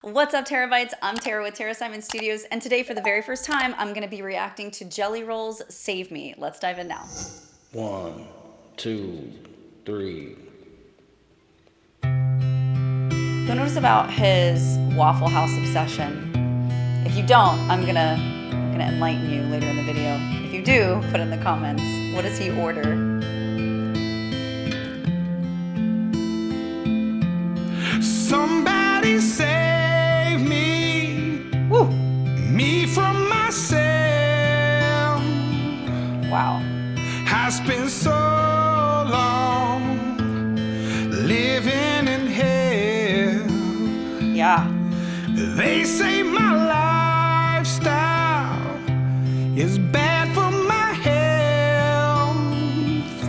What's up, Terabytes? I'm Tara with Tara Simon Studios, and today for the very first time, I'm going to be reacting to Jelly Roll's Save Me. Let's dive in now. 1, 2, 3. Who knows about his Waffle House obsession? If you don't, I'm gonna enlighten you later in the video. If you do, put in the comments. What does he order? Somebody save me. Woo! Me from myself. Wow. I spent so long living in hell. Yeah. They say my lifestyle is bad for my health.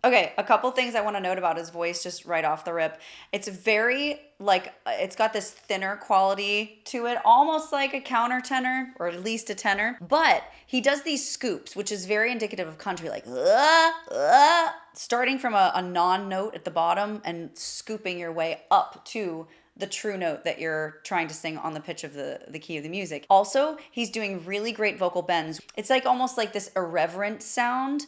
Okay, a couple things I want to note about his voice just right off the rip. It's very, it's got this thinner quality to it, almost like a countertenor, or at least a tenor. But he does these scoops, which is very indicative of country, like, starting from a non-note at the bottom and scooping your way up to the true note that you're trying to sing on the pitch of the key of the music. Also, he's doing really great vocal bends. It's like almost like this irreverent sound,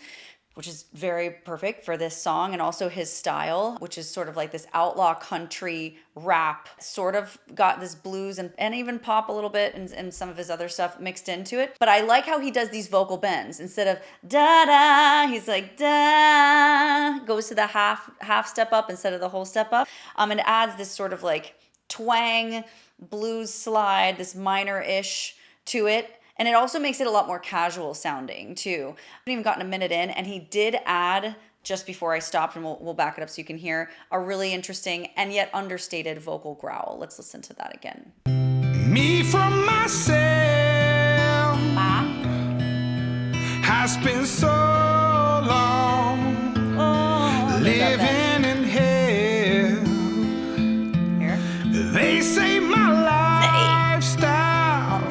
which is very perfect for this song, and also his style, which is sort of like this outlaw country rap, sort of got this blues and even pop a little bit and some of his other stuff mixed into it. But I like how he does these vocal bends. Instead of da-da, he's like da, goes to the half step up instead of the whole step up, and adds this sort of like twang, blues slide, this minor-ish to it. And it also makes it a lot more casual sounding too. I haven't even gotten a minute in, and he did add, just before I stopped, and we'll back it up so you can hear, a really interesting and yet understated vocal growl. Let's listen to that again. Me from myself. I spent so long living in hell. Here. They say my lifestyle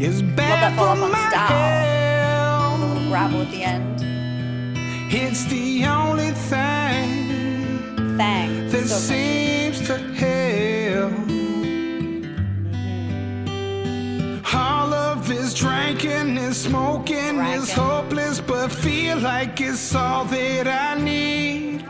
is bad for my health. With a little gravel at the end. It's the only thing that so seems to help. All of this drinking and smoking is hopeless, but feel like it's all that I need.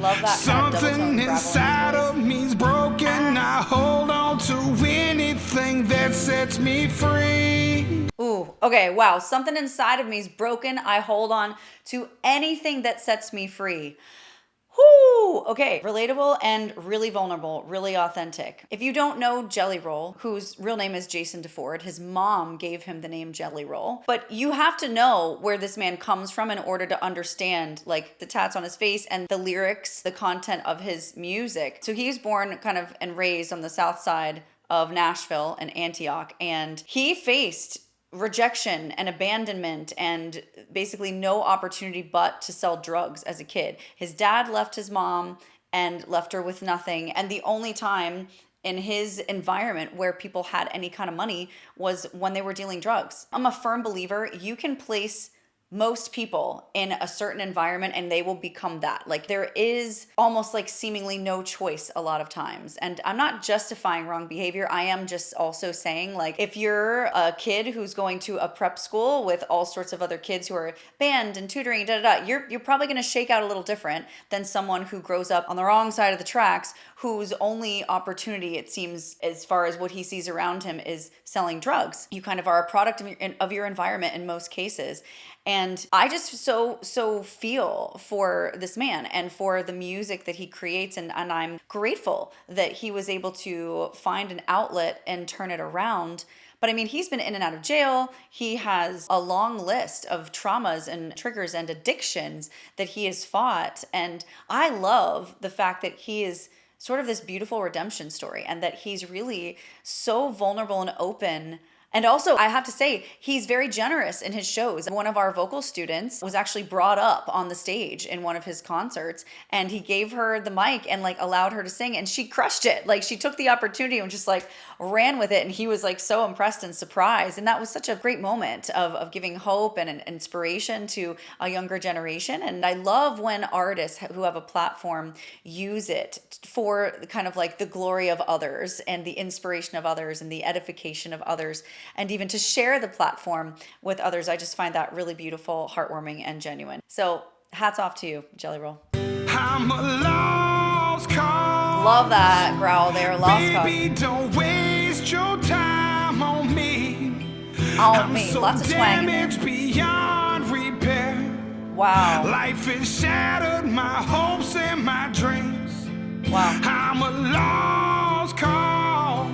Love that. Something inside of me's broken. I hold on to anything that sets me free. Ooh, okay, wow. Something inside of me is broken. I hold on to anything that sets me free. Whoo! Okay, relatable and really vulnerable, really authentic. If you don't know Jelly Roll, whose real name is Jason DeFord, his mom gave him the name Jelly Roll. But you have to know where this man comes from in order to understand like the tats on his face and the lyrics, the content of his music. So he was born kind of and raised on the south side of Nashville and Antioch, and he faced rejection and abandonment and basically no opportunity but to sell drugs as a kid. His dad left his mom and left her with nothing, and the only time in his environment where people had any kind of money was when they were dealing drugs. I'm a firm believer you can place most people in a certain environment and they will become that. Like there is almost like seemingly no choice a lot of times. And I'm not justifying wrong behavior. I am just also saying, like, if you're a kid who's going to a prep school with all sorts of other kids who are band and tutoring, you're probably going to shake out a little different than someone who grows up on the wrong side of the tracks, whose only opportunity, it seems, as far as what he sees around him, is selling drugs. You kind of are a product of your environment in most cases. And I just so feel for this man and for the music that he creates. And I'm grateful that he was able to find an outlet and turn it around. But I mean, he's been in and out of jail. He has a long list of traumas and triggers and addictions that he has fought. And I love the fact that he is sort of this beautiful redemption story and that he's really so vulnerable and open And also, I have to say, he's very generous in his shows. One of our vocal students was actually brought up on the stage in one of his concerts, and he gave her the mic and like allowed her to sing, and she crushed it. Like, she took the opportunity and just like ran with it, and he was like so impressed and surprised. And that was such a great moment of giving hope and an inspiration to a younger generation. And I love when artists who have a platform use it for kind of like the glory of others and the inspiration of others and the edification of others, and even to share the platform with others. I just find that really beautiful, heartwarming, and genuine. So hats off to you, Jelly Roll. I'm a lost cause. Love that growl there, lost cause. Baby, don't waste your time on me. On me, lots of swag in there. Damaged beyond repair. Wow. Life has shattered my hopes and my dreams. Wow. I'm a lost cause.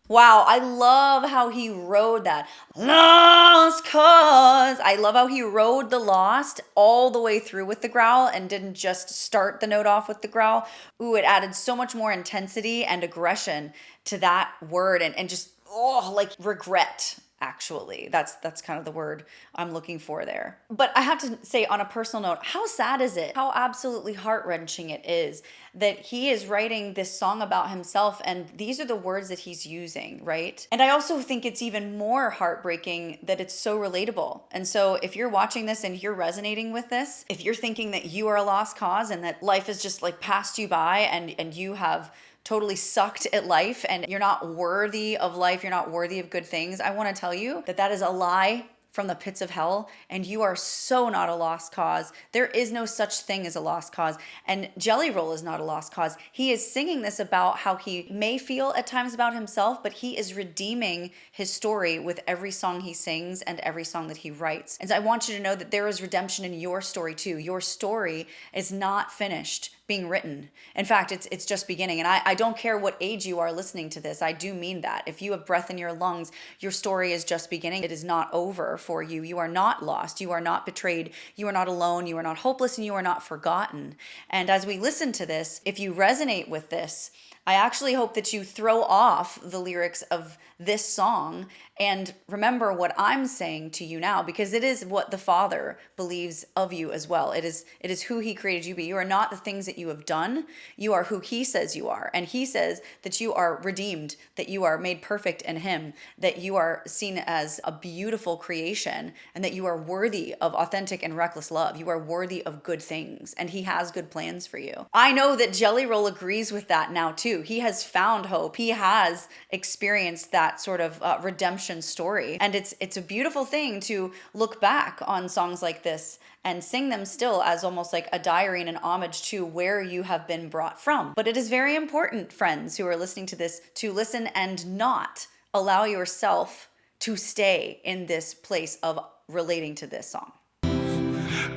Wow, I love how he rode that. Lost cause. I love how he rode the lost all the way through with the growl and didn't just start the note off with the growl. Ooh, it added so much more intensity and aggression to that word, and just, oh, like regret. Actually, that's kind of the word I'm looking for there. But I have to say, on a personal note, how sad is it? How absolutely heart-wrenching it is that he is writing this song about himself, and these are the words that he's using, right? And I also think it's even more heartbreaking that it's so relatable. And so if you're watching this and you're resonating with this, if you're thinking that you are a lost cause and that life has just like passed you by, and you have totally sucked at life and you're not worthy of life, you're not worthy of good things, I want to tell you that that is a lie from the pits of hell, and you are so not a lost cause. There is no such thing as a lost cause, and Jelly Roll is not a lost cause. He is singing this about how he may feel at times about himself, but he is redeeming his story with every song he sings and every song that he writes. And so I want you to know that there is redemption in your story too. Your story is not finished being written. In fact, it's just beginning. And I don't care what age you are listening to this. I do mean that. If you have breath in your lungs, your story is just beginning. It is not over for you. You are not lost. You are not betrayed. You are not alone. You are not hopeless, and you are not forgotten. And as we listen to this, if you resonate with this, I actually hope that you throw off the lyrics of this song and remember what I'm saying to you now, because it is what the Father believes of you as well. It is who he created you to be. You are not the things that you have done. You are who he says you are. And he says that you are redeemed, that you are made perfect in him, that you are seen as a beautiful creation, and that you are worthy of authentic and reckless love. You are worthy of good things, and he has good plans for you. I know that Jelly Roll agrees with that now too. He has found hope. He has experienced that sort of redemption story. And it's a beautiful thing to look back on songs like this and sing them still as almost like a diary and an homage to where you have been brought from. But it is very important, friends who are listening to this, to listen and not allow yourself to stay in this place of relating to this song.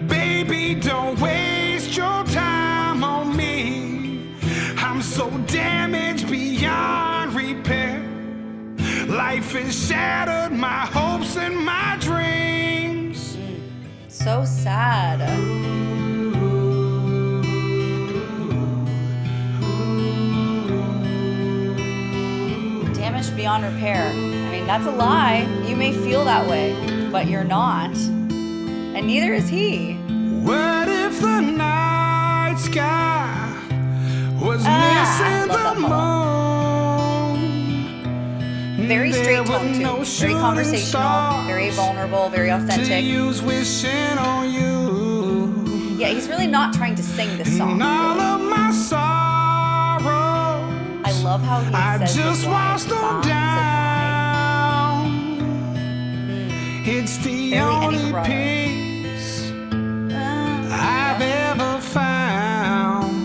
Baby, don't waste your time on me. I'm so damaged beyond repair. Life has shattered my hopes and my dreams. So sad. Damaged beyond repair. I mean, that's a lie. You may feel that way, but you're not. And neither is he. What if the night sky was missing the moon? Very straight tone too. Very conversational, very vulnerable, very authentic. Yeah, he's really not trying to sing this song. Really. I love how he says this line. It's the Very only peace I've ever found.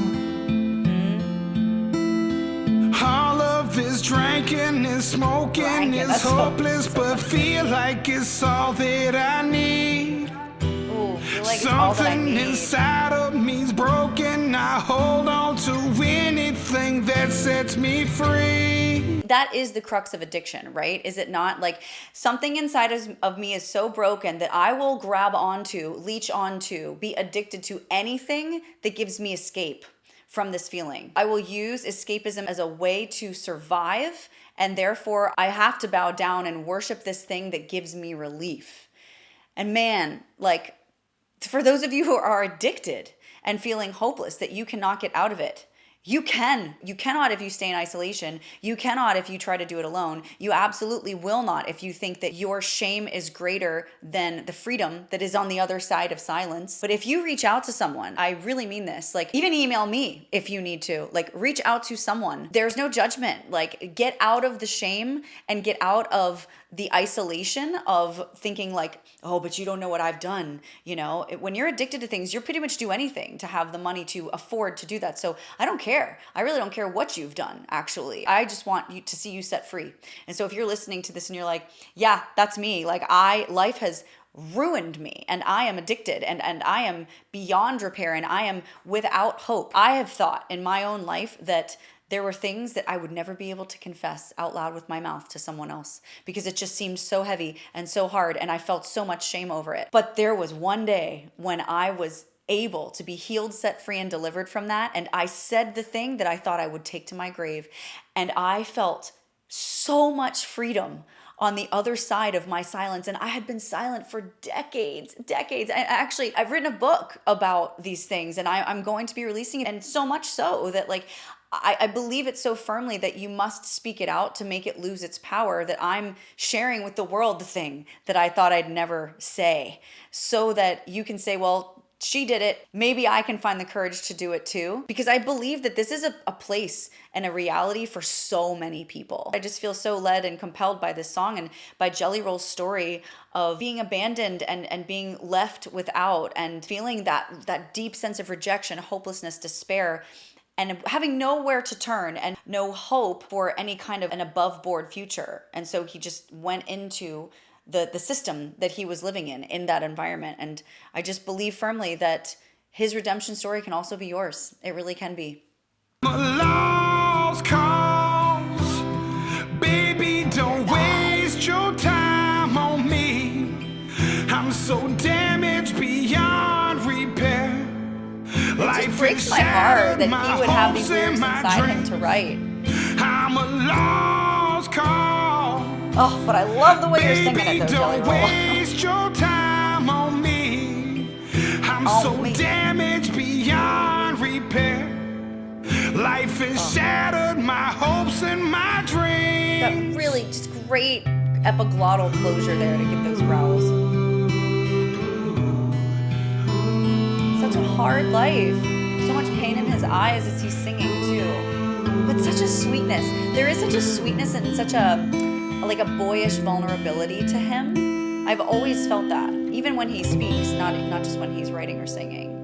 All of this drinking and smoking is hopeless, but feel like it's all that I need. Ooh, feel like it's all that I Something need. inside of me's broken. I hold on to anything that sets me free. That is the crux of addiction, right? Is it not? Like, something inside of me is so broken that I will grab onto, leech onto, be addicted to anything that gives me escape from this feeling. I will use escapism as a way to survive And therefore, I have to bow down and worship this thing that gives me relief. And man, like, for those of you who are addicted and feeling hopeless that you cannot get out of it, you can. You cannot if you stay in isolation. You cannot if you try to do it alone. You absolutely will not if you think that your shame is greater than the freedom that is on the other side of silence. But if you reach out to someone, I really mean this, like even email me if you need to, like reach out to someone. There's no judgment. Like get out of the shame and get out of the isolation of thinking like, oh, but you don't know what I've done. You know, when you're addicted to things, you're pretty much do anything to have the money to afford to do that. So I don't care. I really don't care what you've done, actually. I just want you to see you set free. And so if you're listening to this and you're like, yeah, that's me. Like life has ruined me and I am addicted and I am beyond repair and I am without hope. I have thought in my own life that there were things that I would never be able to confess out loud with my mouth to someone else because it just seemed so heavy and so hard and I felt so much shame over it. But there was one day when I was able to be healed, set free, and delivered from that. And I said the thing that I thought I would take to my grave. And I felt so much freedom on the other side of my silence. And I had been silent for decades. I've written a book about these things and I'm going to be releasing it. And so much so that like, I believe it so firmly that you must speak it out to make it lose its power, that I'm sharing with the world the thing that I thought I'd never say, so that you can say, well, she did it. Maybe I can find the courage to do it too. Because I believe that this is a place and a reality for so many people. I just feel so led and compelled by this song and by Jelly Roll's story of being abandoned and being left without and feeling that deep sense of rejection, hopelessness, despair, and having nowhere to turn and no hope for any kind of an above board future. And so he just went into the system that he was living in that environment. And I just believe firmly that his redemption story can also be yours. It really can be. Lost cause, baby, don't waste your time on me. I'm so damaged beyond repair. It just breaks my heart that he would have these lyrics inside him to write. I'm a lost cause. Oh, but I love the way you're singing it though, Jelly Don't Roll. waste your time on me. I'm so damaged beyond repair. Life has shattered my hopes and my dreams. That really just great epiglottal closure there to give those growls. Such a hard life. So much pain in his eyes as he's singing too. But such a sweetness. There is such a sweetness and such a like a boyish vulnerability to him. I've always felt that, even when he speaks, not just when he's writing or singing.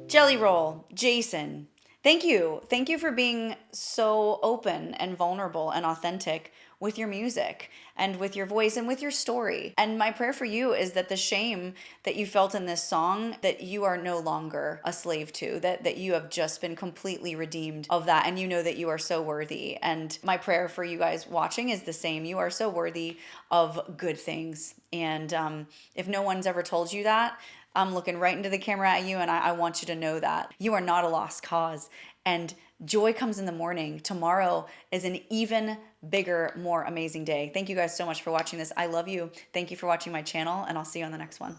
Jelly Roll, Jason, thank you. Thank you for being so open and vulnerable and authentic with your music and with your voice and with your story. And my prayer for you is that the shame that you felt in this song, that you are no longer a slave to, that you have just been completely redeemed of that. And you know that you are so worthy. And my prayer for you guys watching is the same. You are so worthy of good things. And if no one's ever told you that, I'm looking right into the camera at you and I want you to know that you are not a lost cause. And joy comes in the morning. Tomorrow is an even bigger, more amazing day. Thank you guys so much for watching this. I love you. Thank you for watching my channel, and I'll see you on the next one.